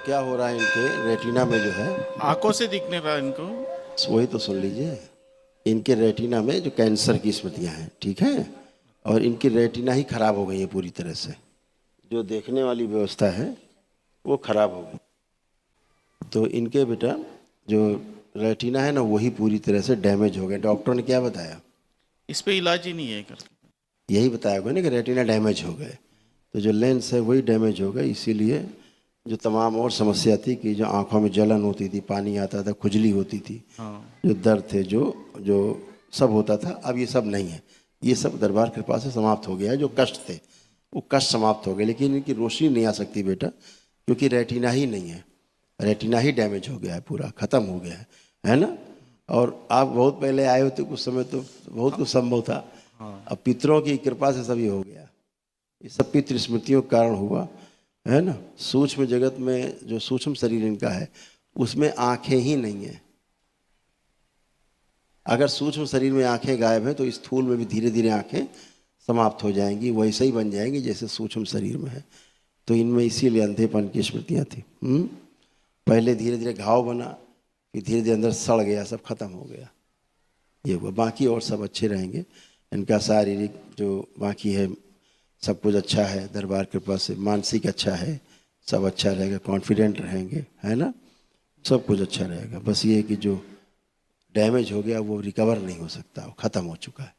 क्या हो रहा है इनके रेटिना में जो है, आंखों से दिखने रहा इनको। वही तो सुन लीजिए। इनके रेटिना में जो कैंसर की स्मृतियां हैं, ठीक है, और इनकी रेटिना ही खराब हो गई है पूरी तरह से। जो देखने वाली व्यवस्था है वो खराब हो गई। तो इनके बेटा जो रेटिना है ना, वही पूरी तरह से डैमेज हो गया। डॉक्टर ने क्या बताया? इस पे इलाज ही नहीं है करके। यही बताया होगा ना कि रेटिना डैमेज हो गए। तो जो लेंस है वही डैमेज हो गई, इसीलिए जो तमाम और समस्या थी कि जो आंखों में जलन होती थी, पानी आता था, खुजली होती थी, हाँ। जो दर्द थे, जो जो सब होता था, अब ये सब नहीं है। ये सब दरबार कृपा से समाप्त हो गया है। जो कष्ट थे वो कष्ट समाप्त हो गए, लेकिन इनकी रोशनी नहीं आ सकती बेटा, क्योंकि रेटिना ही नहीं है। रेटिना ही डैमेज हो गया है, पूरा ख़त्म हो गया है ना। और आप बहुत पहले आए होते कुछ समय तो बहुत कुछ संभव था। हाँ। अब पितरों की कृपा से सभी हो गया। ये सब पितृ स्मृतियों के कारण हुआ है ना। सूक्ष्म जगत में जो सूक्ष्म शरीर इनका है उसमें आंखें ही नहीं है। अगर सूक्ष्म शरीर में आंखें गायब हैं तो स्थूल में भी धीरे धीरे आंखें समाप्त हो जाएंगी, वैसे ही बन जाएंगी जैसे सूक्ष्म शरीर में है। तो इनमें इसीलिए अंधेपन की स्मृतियाँ थी। पहले धीरे धीरे घाव बना, फिर धीरे धीरे अंदर सड़ गया, सब खत्म हो गया। ये हुआ। बाकी और सब अच्छे रहेंगे। इनका शारीरिक जो बाकी है सब कुछ अच्छा है दरबार कृपा से। मानसिक अच्छा है, सब अच्छा रहेगा, कॉन्फिडेंट रहेंगे, है ना। सब कुछ अच्छा रहेगा। बस ये है कि जो डैमेज हो गया वो रिकवर नहीं हो सकता, वो ख़त्म हो चुका है।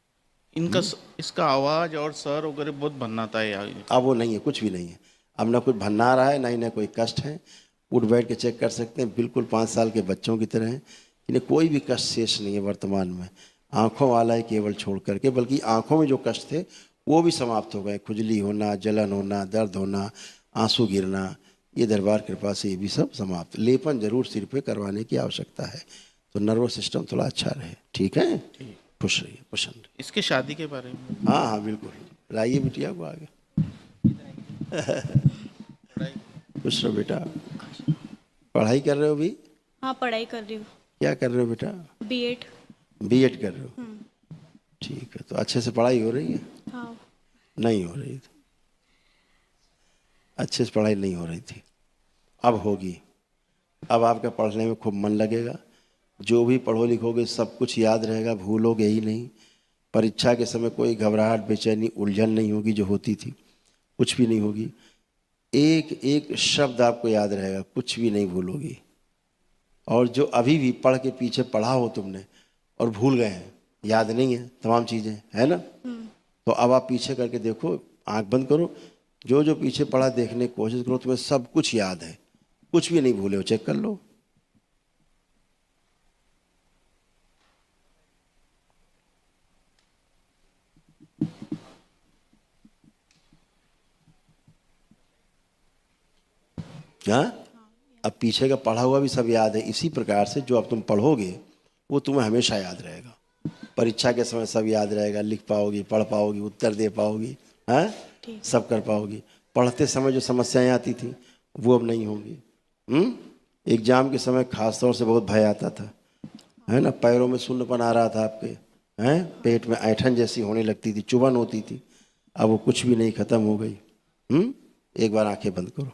इसका आवाज और सर वगैरह बहुत भन्नाता है यार। अब वो नहीं है, कुछ भी नहीं है। अब ना कुछ भन्ना रहा है, ना ही ना कोई कष्ट है। उठ बैठ के चेक कर सकते हैं, बिल्कुल 5 साल के बच्चों की तरह हैं। इन्हें कोई भी कष्ट शेष नहीं है वर्तमान में। आँखों वाला है केवल छोड़ करके, बल्कि आँखों में जो कष्ट थे वो भी समाप्त हो गए। खुजली होना, जलन होना, दर्द होना, आंसू गिरना, ये दरबार कृपा से ये भी सब समाप्त। लेपन जरूर सिर पे करवाने की आवश्यकता है, तो नर्वस सिस्टम थोड़ा अच्छा रहे। ठीक है, ठीक। खुश रहिए, प्रसन्न रहिए। इसके शादी के बारे में। हाँ हाँ बिल्कुल, लाइए बिटिया को आगे। पढ़ाई। खुश रहो बेटा। पढ़ाई कर रहे हो अभी? हाँ, पढ़ाई कर रही हूँ। क्या कर रहे हो बेटा? बीएड। बीएड कर रहे हो? ठीक है, तो अच्छे से पढ़ाई हो रही है? हाँ। नहीं हो रही थी, अच्छे से पढ़ाई नहीं हो रही थी, अब होगी। अब आपका पढ़ने में खूब मन लगेगा। जो भी पढ़ो लिखोगे सब कुछ याद रहेगा, भूलोगे ही नहीं। परीक्षा के समय कोई घबराहट, बेचैनी, उलझन नहीं होगी जो होती थी, कुछ भी नहीं होगी। एक एक शब्द आपको याद रहेगा, कुछ भी नहीं भूलोगी। और जो अभी भी पढ़ के पीछे पढ़ा हो तुमने और भूल गए हैं, याद नहीं है तमाम चीज़ें, है ना, तो अब आप पीछे करके देखो, आंख बंद करो, जो जो पीछे पढ़ा देखने की कोशिश करो, तुम्हें सब कुछ याद है, कुछ भी नहीं भूले हो, चेक कर लो। हाँ, अब पीछे का पढ़ा हुआ भी सब याद है। इसी प्रकार से जो अब तुम पढ़ोगे वो तुम्हें हमेशा याद रहेगा। परीक्षा के समय सब याद रहेगा, लिख पाओगी, पढ़ पाओगी, उत्तर दे पाओगी, हाँ, ठीक। सब कर पाओगी। पढ़ते समय जो समस्याएं आती थी वो अब नहीं होंगी। एग्जाम के समय खास तौर से बहुत भय आता था, है ना। पैरों में सुन्नपन आ रहा था आपके, हैं, पेट में ऐंठन जैसी होने लगती थी, चुभन होती थी। अब वो कुछ भी नहीं, खत्म हो गई। एक बार आंखें बंद करो।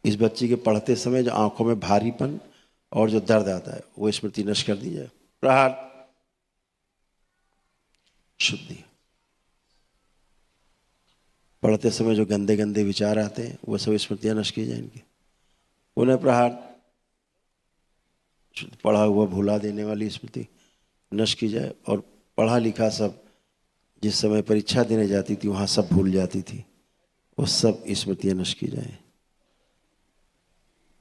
इस बच्ची के पढ़ते समय जो आंखों में भारीपन और जो दर्द आता है वो स्मृति नष्ट कर दी जाए। प्रहार, शुद्धि। पढ़ते समय जो गंदे गंदे विचार आते हैं वो सब स्मृतियां नष्ट की जाए इनकी। पुनः प्रहार, पढ़ा हुआ भुला देने वाली स्मृति नष्ट की जाए। और पढ़ा लिखा सब जिस समय परीक्षा देने जाती थी वहाँ सब भूल जाती थी, वो सब स्मृतियां नष्ट की जाए।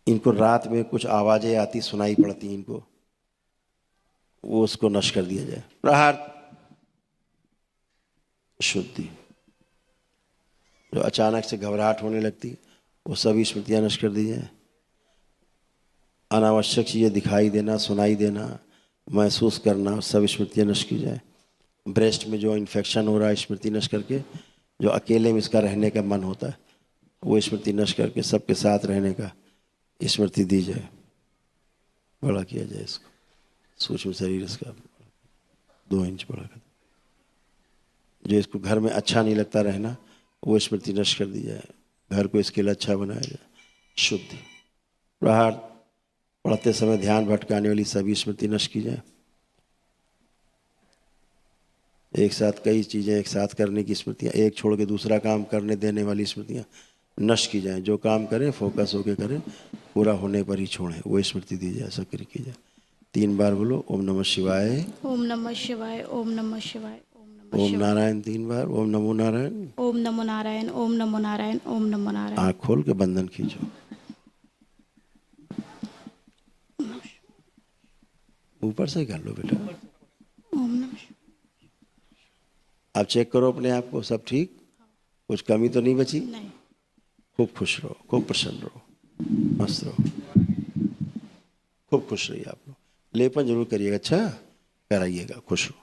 इनको रात में कुछ आवाज़ें आती सुनाई पड़ती इनको, वो उसको नष्ट कर दिया जाए। प्रहार, शुद्धि। जो अचानक से घबराहट होने लगती वो सभी स्मृतियां नष्ट कर दी जाए। अनावश्यक चीज़ें दिखाई देना, सुनाई देना, महसूस करना, सब स्मृतियां नष्ट की जाए। ब्रेस्ट में जो इन्फेक्शन हो रहा है स्मृति नष्ट करके, जो अकेले में इसका रहने का मन होता है वो स्मृति नष्ट करके सबके साथ रहने का स्मृति दी जाए। बड़ा किया जाए इसको, सूक्ष्म शरीर इसका 2 इंच बड़ा कर। जो इसको घर में अच्छा नहीं लगता रहना वो स्मृति नष्ट कर दी जाए, घर को इसके लिए अच्छा बनाया जाए। शुद्धि प्रहार पढ़ते समय ध्यान भटकाने वाली सभी स्मृति नष्ट की जाए। एक साथ कई चीज़ें एक साथ करने की स्मृतियाँ, एक छोड़ के दूसरा काम करने देने वाली स्मृतियाँ नष्ट की जाएं। जो काम करें फोकस होके करें, पूरा होने पर ही छोड़ें, वो स्मृति दी जाए, सक्रिय की जाए। 3 बार बोलो ओम नमः शिवाय, ओम नमः शिवाय, ओम नमः शिवाय, ओम नमः ओम शिवाय, नारायण 3 बार, ओम नमो नारायण। ओम नमो नारायण, ओम नमो नारायण, ओम नमो नारायण। आँख खोल के बंधन खींचो, ऊपर से कर लो बेटा। ओम नमः शिवाय। आप चेक करो अपने आप को, सब ठीक, कुछ कमी तो नहीं बची। नहीं। खूब खुश रहो, खूब प्रसन्न रहो, मस्त रहो, खूब खुश रहिए आप लोग। लेपन जरूर करिएगा, अच्छा कराइएगा, खुश रहो।